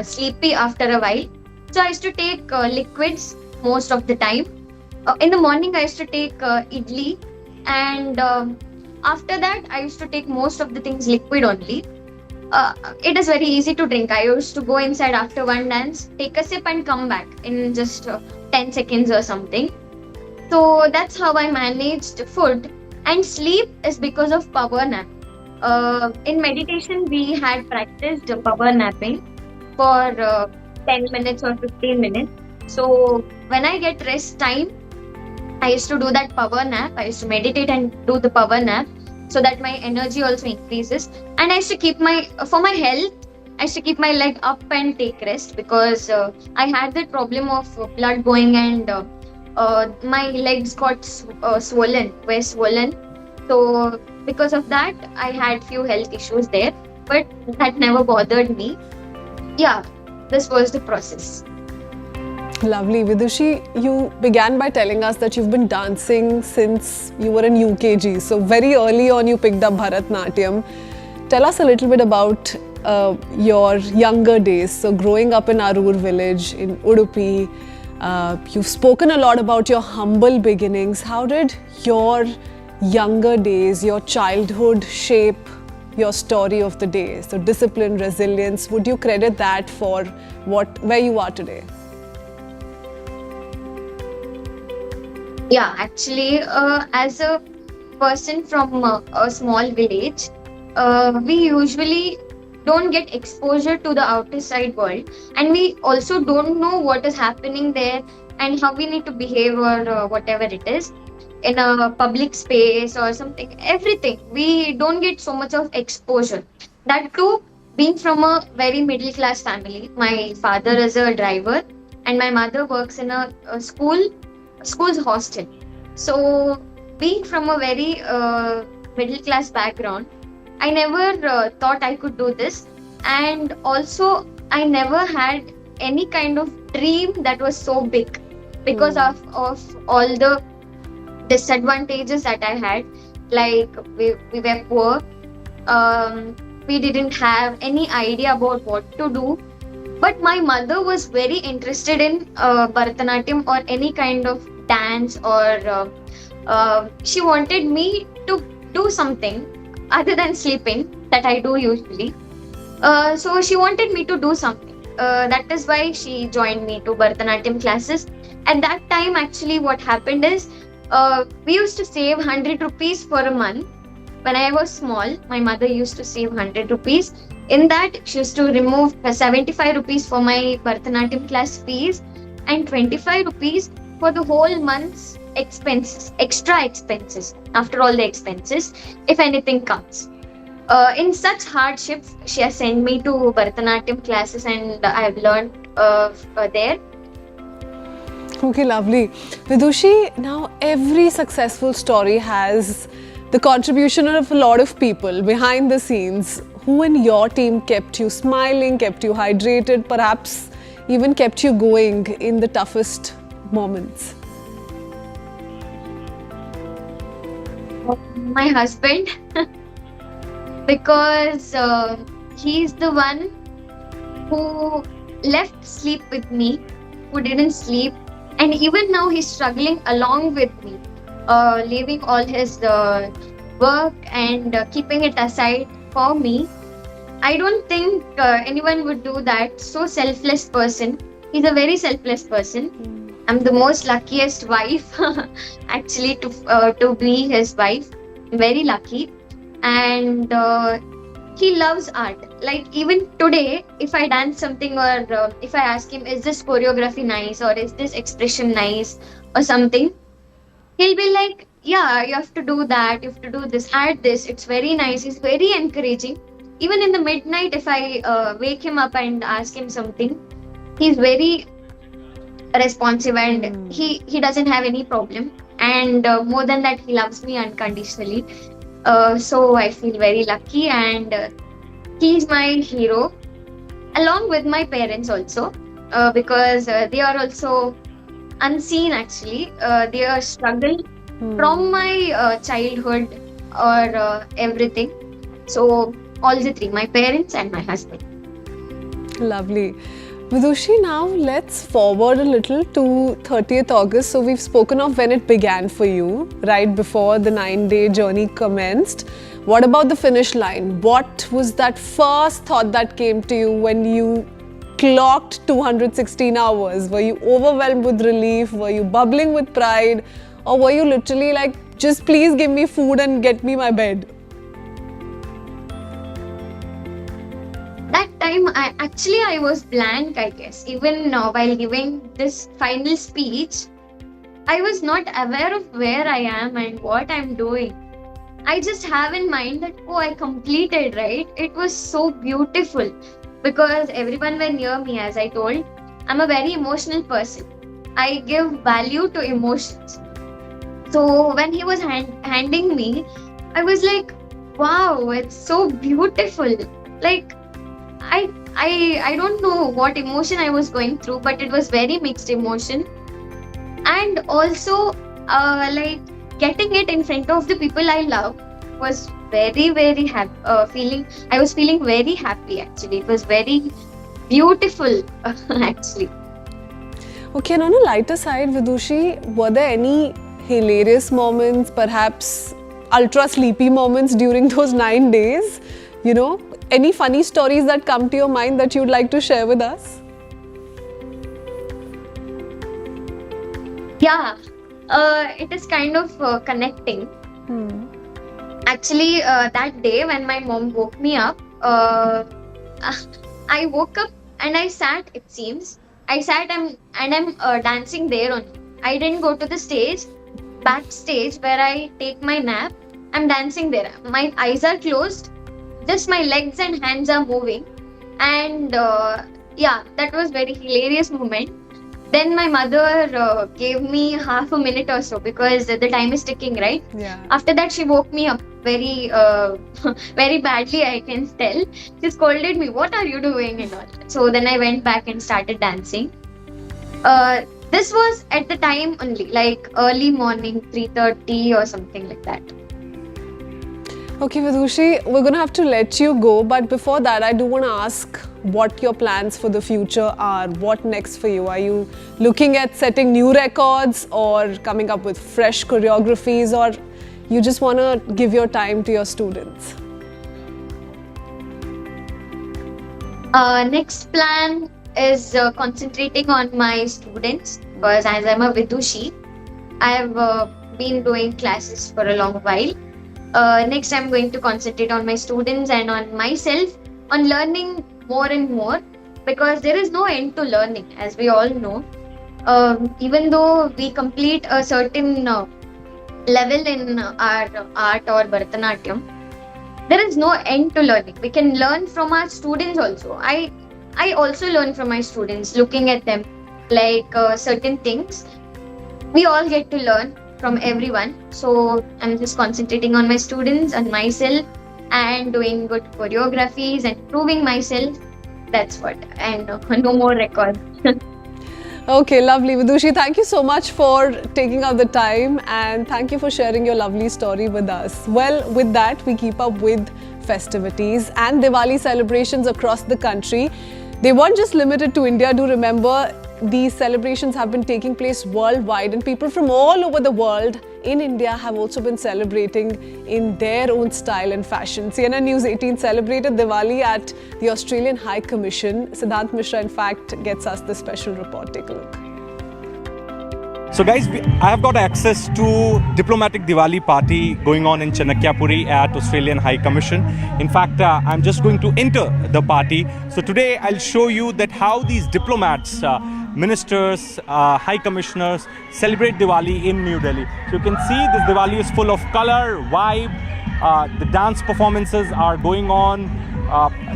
sleepy after a while. So I used to take liquids most of the time. In the morning I used to take idli, and after that I used to take most of the things liquid only. It is very easy to drink. I used to go inside after one dance, take a sip and come back in just 10 seconds or something. So that's how I managed food. And sleep is because of power nap. In meditation, we had practiced power napping for 10 minutes or 15 minutes. So when I get rest time, I used to do that power nap. I used to meditate and do the power nap so that my energy also increases. And I used to keep for my health, I used to keep my leg up and take rest because I had that problem of blood going, and my legs got swollen. So because of that, I had few health issues there, but that never bothered me. Yeah, this was the process. Lovely. Vidushi, you began by telling us that you've been dancing since you were in UKG. So very early on you picked up Bharatanatyam. Tell us a little bit about your younger days. So growing up in Arur village in Udupi, you've spoken a lot about your humble beginnings. How did your younger days, your childhood shape your story of the day? So discipline, resilience, would you credit that for where you are today? Yeah, actually, as a person from a small village, we usually don't get exposure to the outer side world, and we also don't know what is happening there and how we need to behave or whatever it is in a public space or something. Everything we don't get so much of exposure. That too, being from a very middle class family. My father is a driver, and my mother works in a school's hostel. So, being from a very middle class background, I never thought I could do this, and also I never had any kind of dream that was so big because of all the disadvantages that I had. Like we were poor, we didn't have any idea about what to do. But my mother was very interested in Bharatanatyam or any kind of dance, or she wanted me to do something other than sleeping that I do usually. So she wanted me to do something. That is why she joined me to Bharatanatyam classes. At that time, actually, what happened is we used to save 100 rupees for a month. When I was small, my mother used to save 100 rupees. In that, she used to remove 75 rupees for my Bharatanatyam class fees and 25 rupees for the whole month's expenses, extra expenses, after all the expenses, if anything comes. In such hardships, she has sent me to Bharatanatyam classes, and I have learned there. Okay, lovely. Vidushi, now every successful story has the contribution of a lot of people behind the scenes. Who in your team kept you smiling, kept you hydrated, perhaps even kept you going in the toughest moments? My husband, because he's the one who left sleep with me, who didn't sleep, and even now he's struggling along with me, leaving all his work and keeping it aside for me. I don't think anyone would do that. So selfless person. He's a very selfless person. I'm the most luckiest wife, actually, to be his wife. I'm very lucky, and he loves art. Like even today, if I dance something, or if I ask him, is this choreography nice, or is this expression nice, or something, he'll be like, yeah, you have to do that, you have to do this, add this, it's very nice. He's very encouraging. Even in the midnight, if I wake him up and ask him something, he's very responsive, and he doesn't have any problem. And more than that, he loves me unconditionally. So I feel very lucky, and he's my hero, along with my parents also, because they are also unseen actually. Their struggle from my childhood, or everything. So all the three, my parents and my husband. Lovely. Vidushi, now let's forward a little to 30th August. So we've spoken of when it began for you, right before the 9-day journey commenced. What about the finish line? What was that first thought that came to you when you clocked 216 hours? Were you overwhelmed with relief? Were you bubbling with pride? Or were you literally like, just please give me food and get me my bed? That time, I was blank, I guess. Even while giving this final speech, I was not aware of where I am and what I'm doing. I just have in mind that, oh, I completed, right? It was so beautiful because everyone were near me, as I told. I'm a very emotional person. I give value to emotions. So when he was handing me, I was like, wow, it's so beautiful. Like, I don't know what emotion I was going through, but it was very mixed emotion. And also, like, getting it in front of the people I love was very, very happy. I was feeling very happy actually. It was very beautiful actually. Okay, and on a lighter side, Vidushi, were there any hilarious moments, perhaps ultra sleepy moments during those 9 days? You know, any funny stories that come to your mind that you'd like to share with us? Yeah, it is kind of connecting. Actually, that day when my mom woke me up, I woke up and I sat, it seems. I sat and I'm dancing there only. I didn't go to the stage, backstage where I take my nap. I'm dancing there. My eyes are closed, just my legs and hands are moving. And yeah, that was very hilarious moment. Then my mother gave me half a minute or so because the time is ticking, right? Yeah. After that, she woke me up very, very badly, I can tell. She scolded me, "What are you doing?" and all. So then I went back and started dancing. This was at the time only, like early morning, 3:30 or something like that. Okay, Vidushi, we're going to have to let you go. But before that, I do want to ask what your plans for the future are. What next for you? Are you looking at setting new records or coming up with fresh choreographies, or you just want to give your time to your students? Next plan is concentrating on my students, because as I'm a Vidushi, I've been doing classes for a long while. Next, I'm going to concentrate on my students and on myself, on learning more and more, because there is no end to learning, as we all know. Even though we complete a certain level in our art or Bharatanatyam, there is no end to learning. We can learn from our students also. I also learn from my students, looking at them, like certain things. We all get to learn from everyone. So I'm just concentrating on my students and myself and doing good choreographies and proving myself. That's what. And no more records. Okay, lovely. Vidushi, thank you so much for taking out the time, and thank you for sharing your lovely story with us. Well, with that, we keep up with festivities and Diwali celebrations across the country. They weren't just limited to India. Do remember, these celebrations have been taking place worldwide, and people from all over the world in India have also been celebrating in their own style and fashion. CNN News 18 celebrated Diwali at the Australian High Commission. Siddhant Mishra, in fact, gets us the special report. Take a look. So guys, I have got access to diplomatic Diwali party going on in Chanakyapuri at Australian High Commission. In fact, I'm just going to enter the party. So today I'll show you that how these diplomats, ministers, high commissioners celebrate Diwali in New Delhi. So you can see this Diwali is full of color, vibe, the dance performances are going on,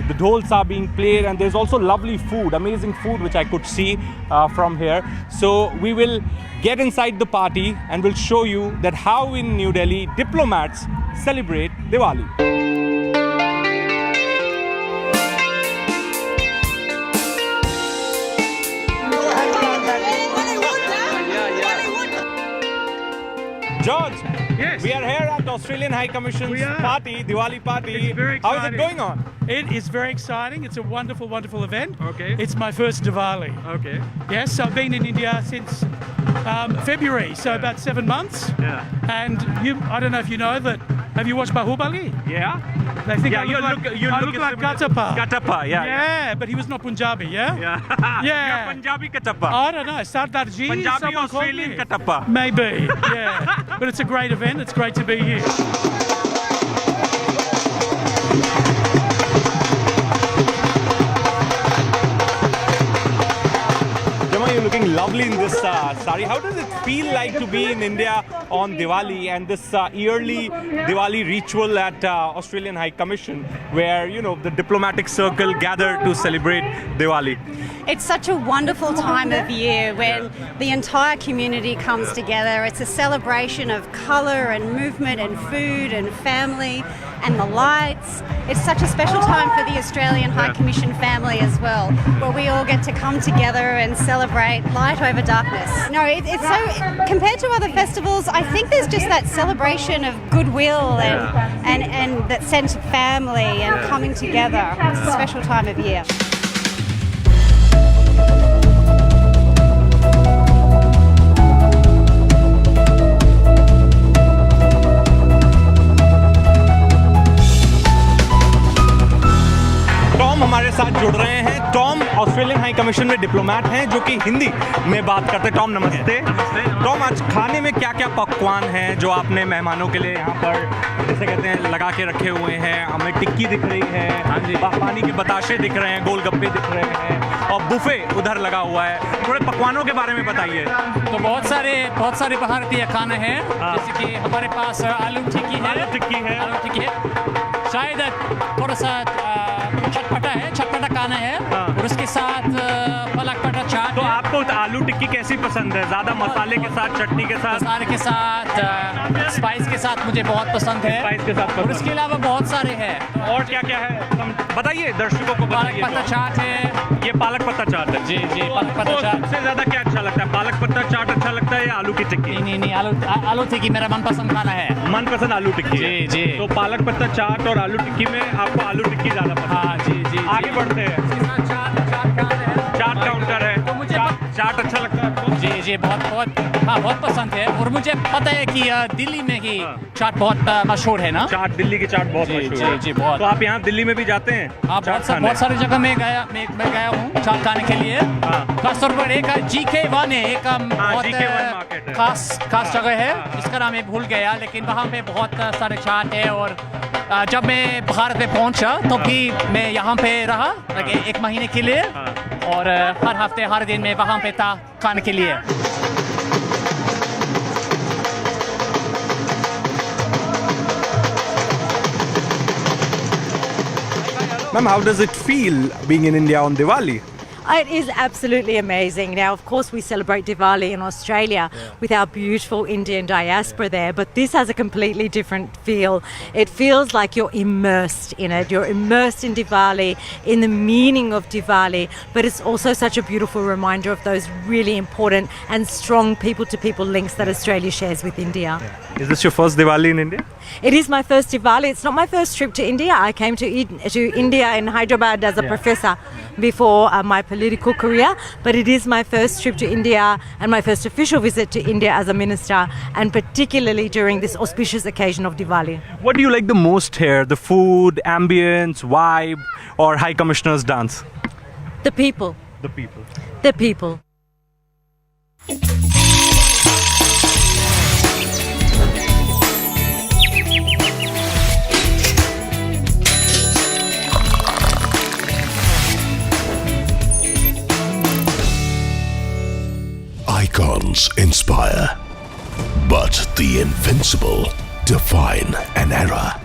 the dhols are being played, and there's also lovely food, amazing food which I could see from here. So we will get inside the party and we'll show you that how in New Delhi diplomats celebrate Diwali. George, yes. We are here at Australian High Commission's party, Diwali party. It's very exciting. How is it going on? It is very exciting. It's a wonderful, wonderful event. Okay. It's my first Diwali. Okay. Yes, I've been in India since February, so about 7 months. Yeah. And I don't know if you know that. Have you watched Bahubali? Yeah. They think Yeah, I you look like Katapa. Katapa, yeah. Yeah, but he was not Punjabi, yeah? Yeah. Yeah. You're Punjabi Katapa. I don't know, Sardarji. Punjabi someone called Australian me. Katapa. Maybe, yeah. But it's a great event. It's great to be here. You're looking lovely in this sari. How does it feel like to be in India on Diwali and this yearly Diwali ritual at Australian High Commission, where the diplomatic circle gather to celebrate Diwali? It's such a wonderful time of year when the entire community comes together. It's a celebration of colour and movement and food and family and the lights. It's such a special time for the Australian High Commission family as well, where we all get to come together and celebrate light over darkness. No, it's so, compared to other festivals, I think there's just that celebration of goodwill and that sense of family and coming together. It's a special time of year. Tom हमारे साथ जुड़ रहे हैं. Tom, Australian high high commission में diplomat हैं जो कि हिंदी में बात करते हैं। टॉम नमस्ते। टॉम, आज खाने में क्या क्या पकवान हैं जो आपने मेहमानों के लिए यहाँ पर जैसे कहते हैं लगा के रखे हुए हैं? हमें टिक्की दिख रही है, पानी के बताशे दिख रहे हैं, गोलगप्पे दिख रहे हैं और बुफे उधर लगा हुआ है। थोड़े पकवानों के बारे में बताइए। तो बहुत सारे भारतीय खाना है, जैसे कि हमारे पास आलू टिक्की है, शायद थोड़ा सा चटपटा खाना है, और उसके साथ पालक पटा चाट। तो आपको आलू टिक्की कैसी पसंद है? ज़्यादा मसाले के साथ, चटनी के साथ? मसाले के साथ, स्पाइस के साथ मुझे बहुत पसंद है। स्पाइस के साथ और इसके अलावा बहुत सारे हैं। और क्या क्या है बताइए, दर्शकों को बताइए। पालक पत्ता चाट है। ये पालक पत्ता चाट है। जी पालक पत्ता चाट। सबसे ज़्यादा क्या अच्छा लगता है? पालक पत्ता चाट अच्छा लगता है या आलू की टिक्की? नहीं, आलू टिक्की मेरा मनपसंद खाना है। मनपसंद आलू टिक्की? जी। तो पालक पत्ता चाट और आलू टिक्की में आपको आलू टिक्की ज़्यादा पसंद? हाँ जी। आगे बढ़ते हैं। चाट काउंटर है, तो मुझे चाट अच्छा लगता है आपको? जी बहुत पसंद है। और मुझे पता है कि दिल्ली में ही चाट बहुत मशहूर है ना? चाट, दिल्ली की चाट बहुत मशहूर है। जी बहुत। तो आप यहाँ दिल्ली में भी जाते हैं? बहुत सारी जगह में गया हूँ चाट खाने के लिए। खासतौर पर एक GK1 है, एक बहुत खास जगह है जिसका नाम मैं भूल गया, लेकिन वहाँ पे बहुत सारे चाट है। और जब मैं भारत में पहुंचा तो भी मैं यहाँ पे रहा एक महीने के लिए, और हर हफ्ते हर दिन मैं वहाँ पे था खाने के लिए। Ma'am, how does it feel being in India on Diwali? It is absolutely amazing. Now, of course, we celebrate Diwali in Australia with our beautiful Indian diaspora there, but this has a completely different feel. It feels like you're immersed in it. You're immersed in Diwali, in the meaning of Diwali, but it's also such a beautiful reminder of those really important and strong people-to-people links that Australia shares with India. Is this your first Diwali in India? It is my first Diwali. It's not my first trip to India. I came to India in Hyderabad as a professor before my political career, but it is my first trip to India and my first official visit to India as a minister, and particularly during this auspicious occasion of Diwali. What do you like the most here? The food, ambience, vibe, or High Commissioner's dance? The people. The people. The people. Icons inspire, but the invincible define an era.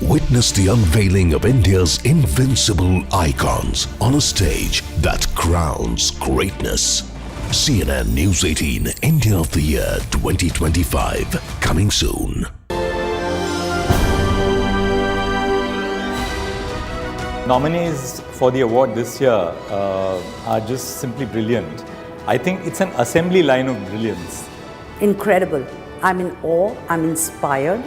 Witness the unveiling of India's invincible icons on a stage that crowns greatness. CNN News 18 India of the Year 2025 coming soon. Nominees for the award this year are just simply brilliant. I think it's an assembly line of brilliance. Incredible. I'm in awe, I'm inspired,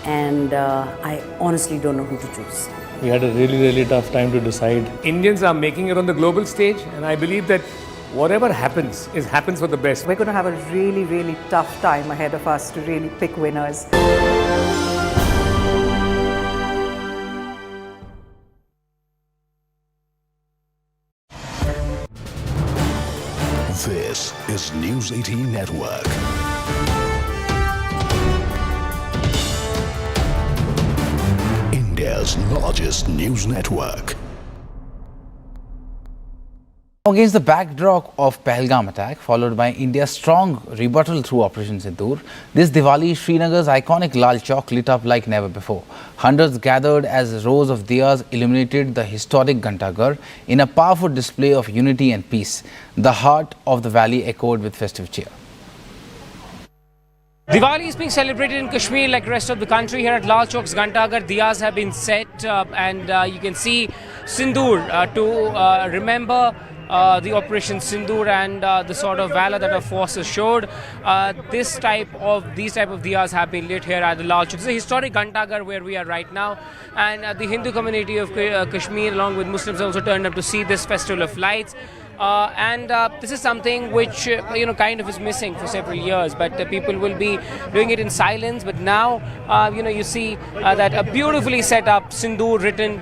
and I honestly don't know who to choose. We had a really tough time to decide. Indians are making it on the global stage, and I believe that whatever happens happens for the best. We're going to have a really tough time ahead of us to really pick winners. This is News 18 Network. India's largest news network. Against the backdrop of Pahalgam attack, followed by India's strong rebuttal through Operation Sindoor, this Diwali, Srinagar's iconic Lal Chowk lit up like never before. Hundreds gathered as rows of diyas illuminated the historic Ghantaghar in a powerful display of unity and peace. The heart of the valley echoed with festive cheer. Diwali is being celebrated in Kashmir like the rest of the country. Here at Lal Chowk's Ghantaghar, diyas have been set and you can see Sindoor to remember the Operation Sindoor and the sort of valor that our forces showed. These type of diyas have been lit here at the Lal Chowk. It's a historic Ghantaghar where we are right now, and the Hindu community of Kashmir along with Muslims also turned up to see this festival of lights. and this is something which kind of is missing for several years, but people will be doing it in silence. But now you see that a beautifully set up sindoor written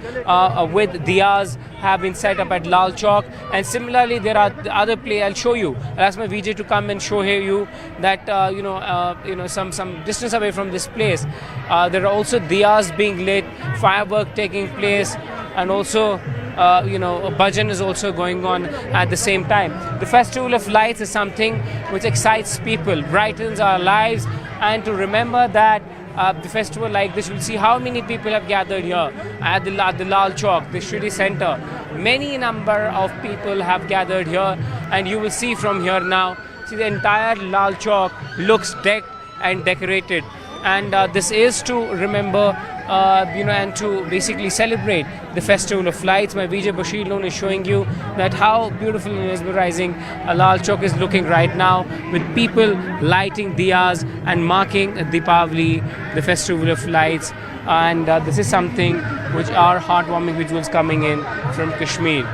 with diyas have been set up at Lal Chowk, and similarly there are the other I'll show you. I'll ask my VJ to come and show you that some distance away from this place there are also diyas being lit, firework taking place, and also a bhajan is also going on at the same time. The Festival of Lights is something which excites people, brightens our lives, and to remember that the festival like this, you'll see how many people have gathered here at the Lal Chowk, the Shri Center. Many number of people have gathered here, and you will see from here now, see the entire Lal Chowk looks decked and decorated. And this is to remember, and to basically celebrate the Festival of Lights. My VJ Bashir Loan is showing you that how beautiful and mesmerizing Lal Chowk is looking right now, with people lighting diyas and marking Deepavali, the Festival of Lights. And this is something which are heartwarming visuals coming in from Kashmir.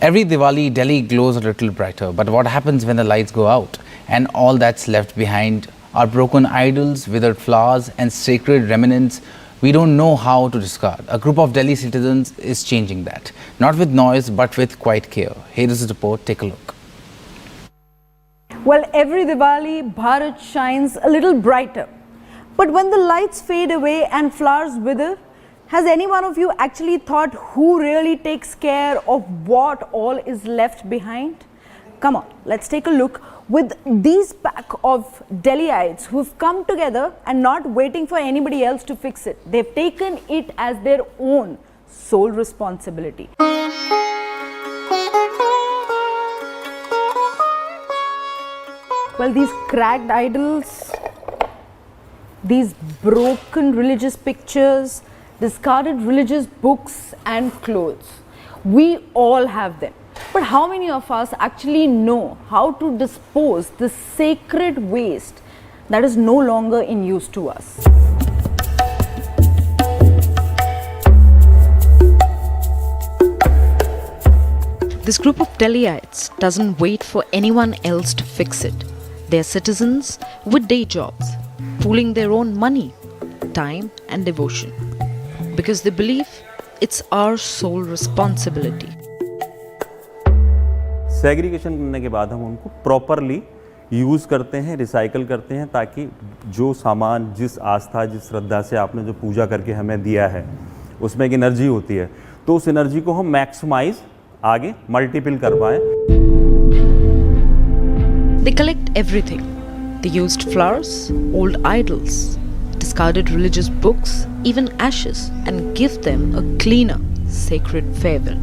Every Diwali, Delhi glows a little brighter. But what happens when the lights go out and all that's left behind are broken idols, withered flowers and sacred remnants we don't know how to discard? A group of Delhi citizens is changing that. Not with noise, but with quiet care. Here is the report. Take a look. Well, every Diwali, Bharat shines a little brighter. But when the lights fade away and flowers wither, has any one of you actually thought who really takes care of what all is left behind? Come on, let's take a look with these pack of Delhiites who've come together and not waiting for anybody else to fix it. They've taken it as their own sole responsibility. Well, these cracked idols, these broken religious pictures, discarded religious books and clothes, we all have them. But how many of us actually know how to dispose this sacred waste that is no longer in use to us? This group of Delhiites doesn't wait for anyone else to fix it. They're citizens with day jobs, pooling their own money, time and devotion, because they believe it's our sole responsibility. Segregation करने के बाद हम उनको properly use करते हैं, recycle करते हैं, ताकि जो सामान, जिस आस्था, जिस श्रद्धा से आपने जो पूजा करके हमें दिया है, उसमें एक एनर्जी होती है, तो उस एनर्जी को हम मैक्सिमाइज आगे मल्टीपल कर पाएँ. They collect everything. The used flowers, old idols, discarded religious books, even ashes, and give them a cleaner, sacred farewell.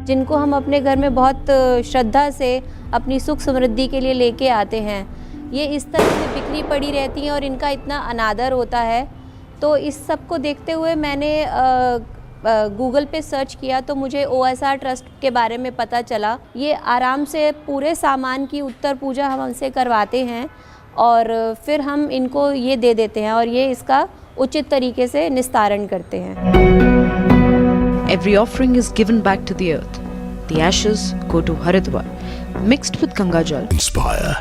जिनको हम अपने घर में बहुत श्रद्धा से अपनी सुख समृद्धि के लिए लेके आते हैं, ये इस तरह से बिखरी पड़ी रहती हैं और इनका इतना अनादर होता है. तो इस सब को देखते हुए मैंने गूगल पे सर्च किया तो मुझे OSR ट्रस्ट के बारे में पता चला. ये आराम से पूरे सामान की उत्तर पूजा हम हमसे करवाते हैं और फिर हम इनको ये दे देते हैं और ये इसका उचित तरीके से निस्तारण करते हैं. Every offering is given back to the earth. The ashes go to Haridwar, mixed with Ganga Jal. Inspire,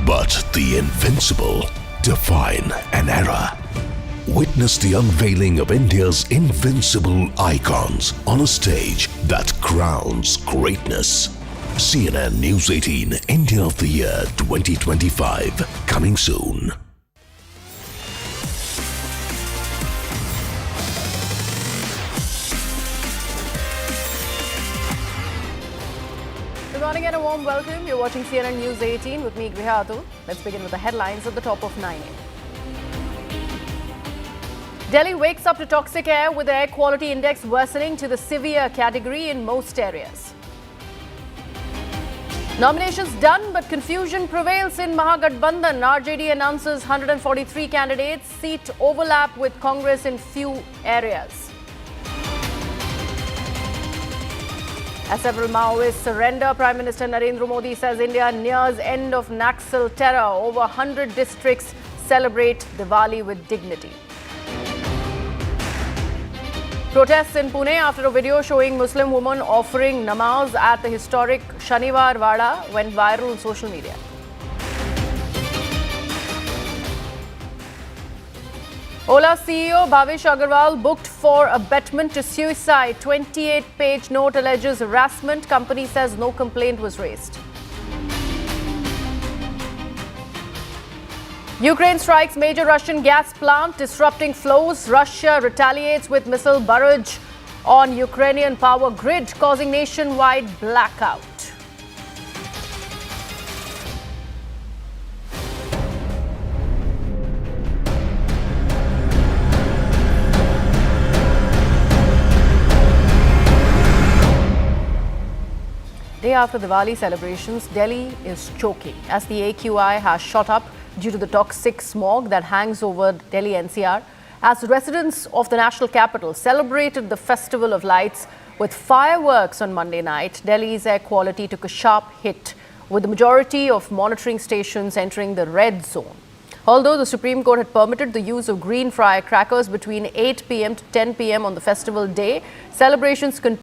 but the invincible define an era. Witness the unveiling of India's invincible icons on a stage that crowns greatness. CNN News 18 India of the Year 2025 coming soon. Good morning and a warm welcome. You're watching CNN News 18 with me, Grihatu. Let's begin with the headlines at the top of 9 a.m. Delhi wakes up to toxic air with the air quality index worsening to the severe category in most areas. Nominations done, but confusion prevails in Mahagathbandhan. RJD announces 143 candidates. Seat overlap with Congress in few areas. As several Maoists surrender, Prime Minister Narendra Modi says India nears end of Naxal terror. Over 100 districts celebrate Diwali with dignity. Protests in Pune after a video showing Muslim woman offering namaz at the historic Shaniwar Wada went viral on social media. Ola CEO Bhavish Agarwal booked for abetment to suicide. 28-page note alleges harassment. Company says no complaint was raised. Ukraine strikes major Russian gas plant, disrupting flows. Russia retaliates with missile barrage on Ukrainian power grid, causing nationwide blackout. Day after Diwali celebrations, Delhi is choking as the AQI has shot up due to the toxic smog that hangs over Delhi NCR. As residents of the national capital celebrated the Festival of Lights with fireworks on Monday night, Delhi's air quality took a sharp hit, with the majority of monitoring stations entering the red zone. Although the Supreme Court had permitted the use of green firecrackers between 8 p.m. to 10 p.m. on the festival day, celebrations continued.